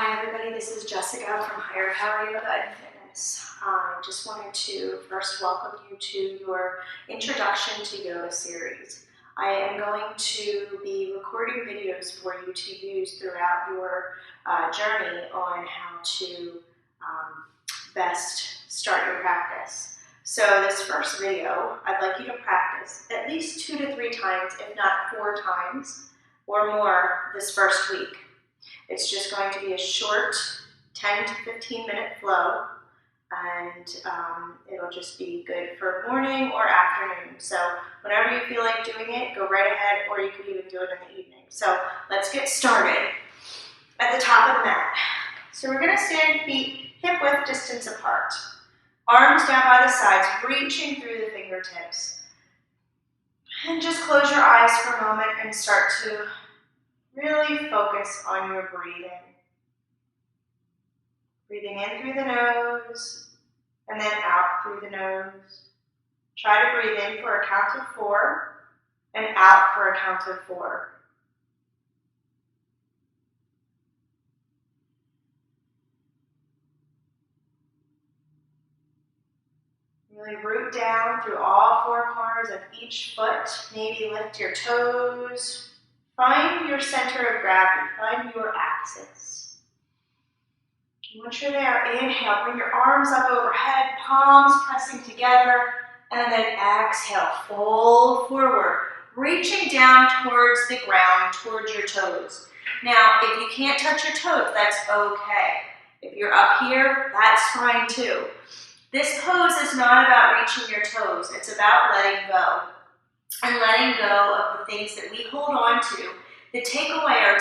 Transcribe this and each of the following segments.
Hi everybody, this is Jessica from Higher Power Yoga and Fitness. I just wanted to first welcome you to your Introduction to Yoga series. I am going to be recording videos for you to use throughout your journey on how to best start your practice. So this first video, I'd like you to practice at least 2 to 3 times, if not 4 times or more this first week. It's just going to be a short 10 to 15 minute flow, and it'll just be good for morning or afternoon. So whenever you feel like doing it, go right ahead, or you could even do it in the evening. So let's get started at the top of the mat. So we're going to stand feet hip width distance apart. Arms down by the sides, reaching through the fingertips. And just close your eyes for a moment and start to really focus on your breathing. Breathing in through the nose and then out through the nose. Try to breathe in for a count of 4 and out for a count of 4. Really root down through all 4 corners of each foot. Maybe lift your toes. Find your center of gravity, find your axis. Once you're there, inhale, bring your arms up overhead, palms pressing together, and then exhale, fold forward, reaching down towards the ground, towards your toes. Now, if you can't touch your toes, that's okay. If you're up here, that's fine too. This pose is not about reaching your toes, it's about letting go. And letting go of the things that we hold on to that take away our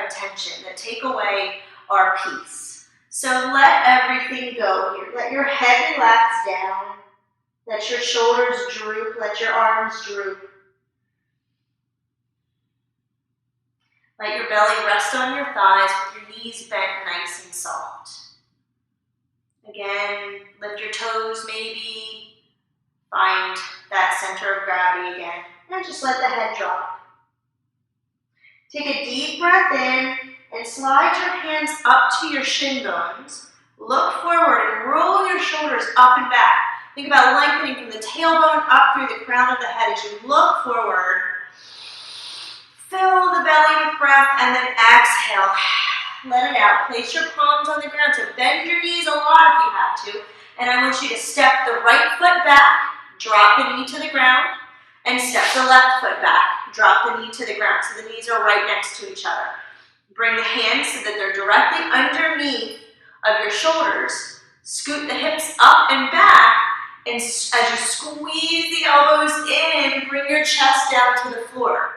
attention, that take away our peace. So let everything go here. Let your head relax down. Let your shoulders droop. Let your arms droop. Let your belly rest on your thighs with your knees bent nice and soft. Again, lift your toes maybe. Find that center of gravity again, and just let the head drop. Take a deep breath in and slide your hands up to your shin bones. Look forward and roll your shoulders up and back. Think about lengthening from the tailbone up through the crown of the head as you look forward. Fill the belly with breath and then exhale. Let it out. Place your palms on the ground. So bend your knees a lot if you have to. And I want you to step the right foot back. Drop the knee to the ground, and step the left foot back. Drop the knee to the ground, so the knees are right next to each other. Bring the hands so that they're directly underneath of your shoulders. Scoot the hips up and back, and as you squeeze the elbows in, bring your chest down to the floor.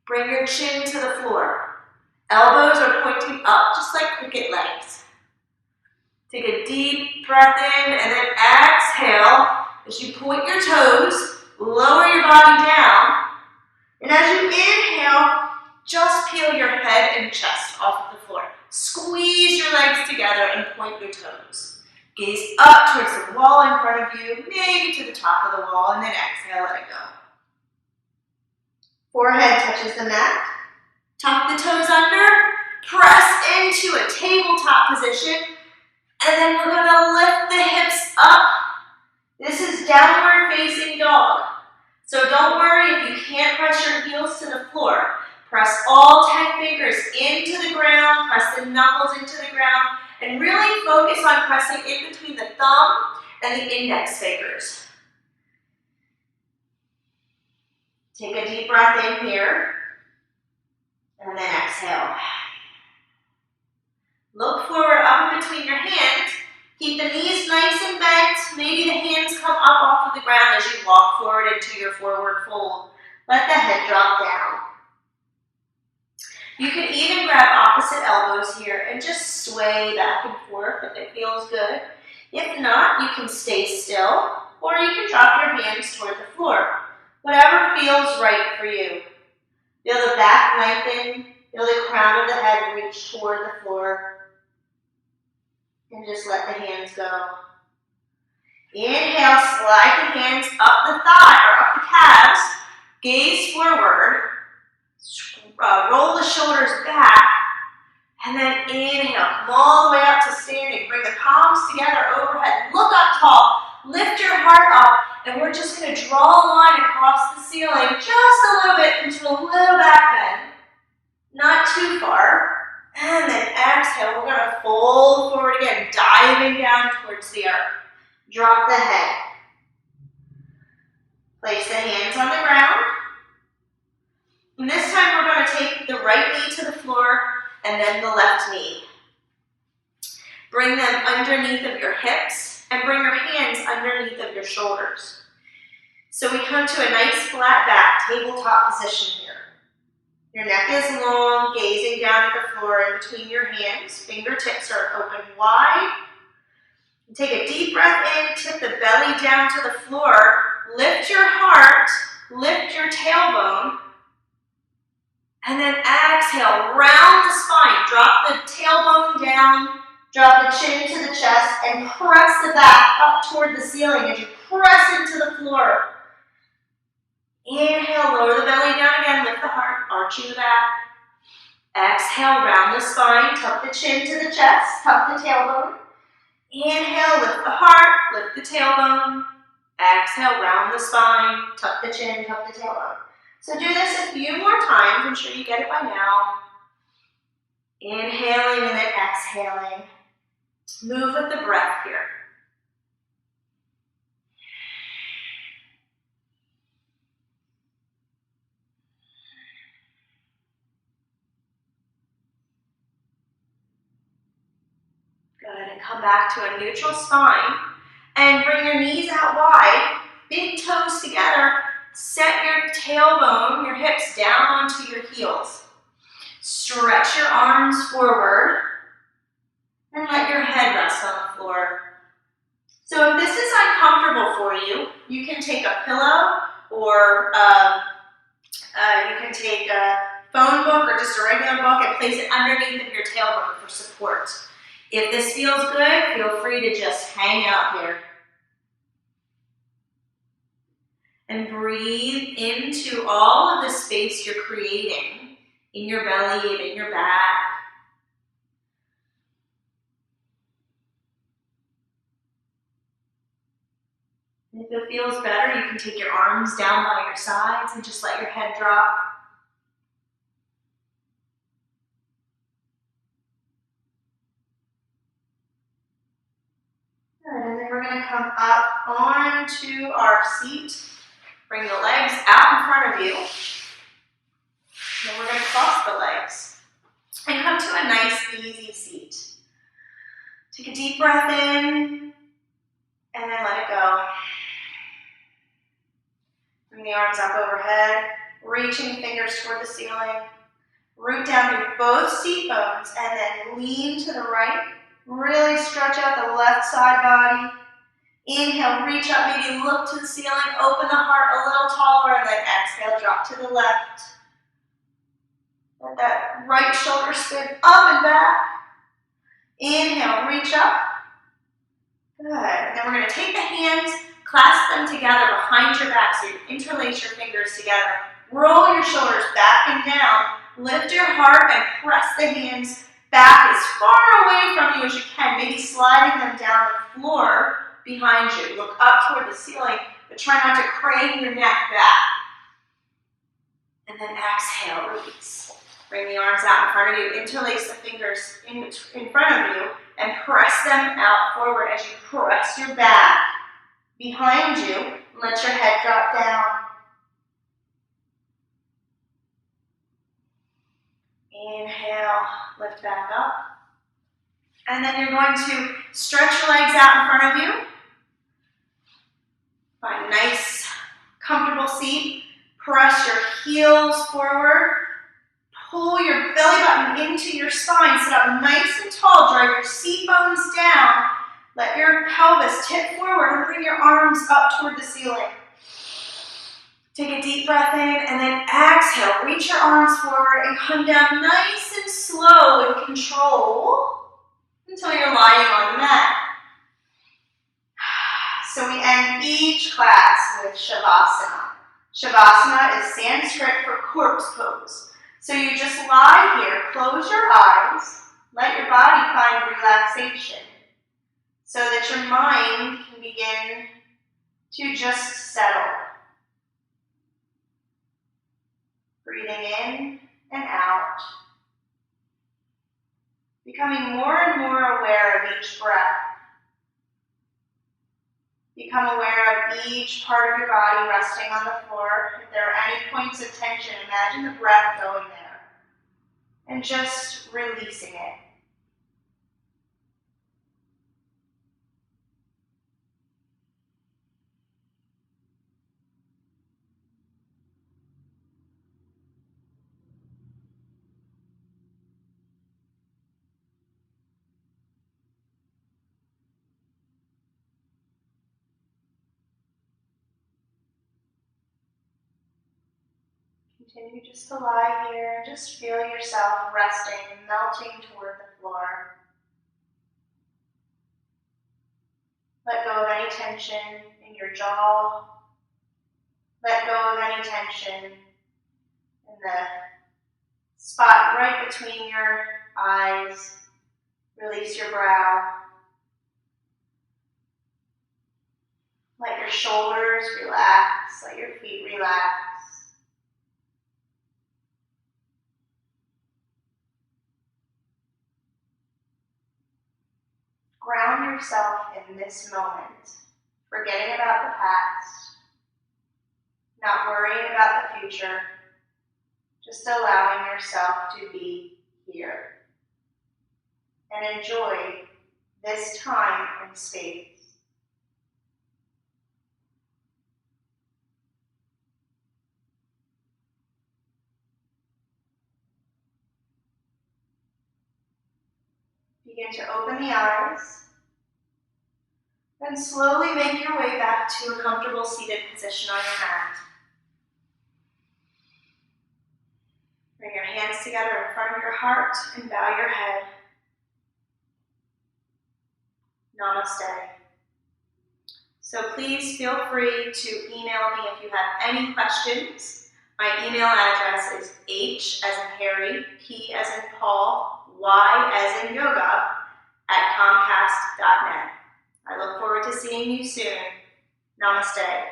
Bring your chin to the floor. Elbows are pointing up, just like cricket legs. Take a deep breath in, and then exhale. As you point your toes, lower your body down, and as you inhale, just peel your head and chest off of the floor. Squeeze your legs together and point your toes. Gaze up towards the wall in front of you, maybe to the top of the wall, and then exhale, let it go. Forehead touches the mat. Tuck the toes under, press into a tabletop position, and then we're going to lift the hips up. This is downward facing dog. So don't worry if you can't press your heels to the floor. Press all 10 fingers into the ground, press the knuckles into the ground, and really focus on pressing in between the thumb and the index fingers. Take a deep breath in here, and then exhale. Look forward up in between your hands. Keep the knees nice and bent. Maybe the hands come up off of the ground as you walk forward into your forward fold. Let the head drop down. You can even grab opposite elbows here and just sway back and forth if it feels good. If not, you can stay still, or you can drop your hands toward the floor. Whatever feels right for you. Feel the back lengthen. Feel the crown of the head reach toward the floor. And just let the hands go. Inhale, slide the hands up the thigh or up the calves. Gaze forward. Roll the shoulders back. And then inhale, come all the way up to standing. Bring the palms together overhead. Look up tall. Lift your heart up. And we're just going to draw a line across the ceiling just a little bit into a little back bend. Not too far. And then exhale. We're going to fold forward again, diving down towards the earth. Drop the head. Place the hands on the ground. And this time we're going to take the right knee to the floor and then the left knee. Bring them underneath of your hips and bring your hands underneath of your shoulders. So we come to a nice flat back, tabletop position here. Your neck is long, gazing down at the floor in between your hands. Fingertips are open wide. Take a deep breath in, tip the belly down to the floor. Lift your heart, lift your tailbone. And then exhale, round the spine. Drop the tailbone down, drop the chin to the chest, and press the back up toward the ceiling as you press into the floor. Inhale, lower the belly down again, lift the heart, arching the back. Exhale, round the spine, tuck the chin to the chest, tuck the tailbone. Inhale, lift the heart, lift the tailbone. Exhale, round the spine, tuck the chin, tuck the tailbone. So do this a few more times. I'm sure you get it by now. Inhaling and then exhaling. Move with the breath here. Good, and come back to a neutral spine. And bring your knees out wide, big toes together. Set your tailbone, your hips down onto your heels. Stretch your arms forward and let your head rest on the floor. So if this is uncomfortable for you, you can take a pillow or you can take a phone book or just a regular book and place it underneath of your tailbone for support. If this feels good, feel free to just hang out here. And breathe into all of the space you're creating in your belly and in your back. And if it feels better, you can take your arms down by your sides and just let your head drop. Good, and then we're going to come up onto our seat. Bring the legs out in front of you. Then we're going to cross the legs. And come to a nice, easy seat. Take a deep breath in, and then let it go. Bring the arms up overhead, reaching fingers toward the ceiling. Root down through both seat bones, and then lean to the right. Really stretch out the left side body. Inhale, reach up, maybe look to the ceiling, open the heart a little taller, and then exhale, drop to the left. Let that right shoulder spin up and back. Inhale, reach up. Good. And then we're going to take the hands, clasp them together behind your back, so you interlace your fingers together. Roll your shoulders back and down. Lift your heart and press the hands back as far away from you as you can, maybe sliding them down the floor behind you. Look up toward the ceiling, but try not to crane your neck back. And then exhale, release. Bring the arms out in front of you. Interlace the fingers in front of you and press them out forward as you press your back behind you. And let your head drop down. Inhale, lift back up. And then you're going to stretch your legs out in front of you. Find a nice, comfortable seat. Press your heels forward. Pull your belly button into your spine. Sit up nice and tall. Drive your seat bones down. Let your pelvis tip forward and bring your arms up toward the ceiling. Take a deep breath in and then exhale. Reach your arms forward and come down nice and slow with control until you're lying on the mat. So we end each class with Shavasana. Shavasana is Sanskrit for corpse pose. So you just lie here, close your eyes, let your body find relaxation so that your mind can begin to just settle. Breathing in and out. Becoming more and more aware of each breath. Become aware of each part of your body resting on the floor. If there are any points of tension, imagine the breath going there. And just releasing it. Continue just to lie here and just feel yourself resting and melting toward the floor. Let go of any tension in your jaw. Let go of any tension in the spot right between your eyes. Release your brow. Let your shoulders relax. Let your feet relax. Ground yourself in this moment, forgetting about the past, not worrying about the future, just allowing yourself to be here and enjoy this time and space. Begin to open the eyes. Then slowly make your way back to a comfortable seated position on your mat. Bring your hands together in front of your heart and bow your head. Namaste. So please feel free to email me if you have any questions. My email address is H as in Harry, P as in Paul, Y as in yoga, @comcast.net. I look forward to seeing you soon. Namaste.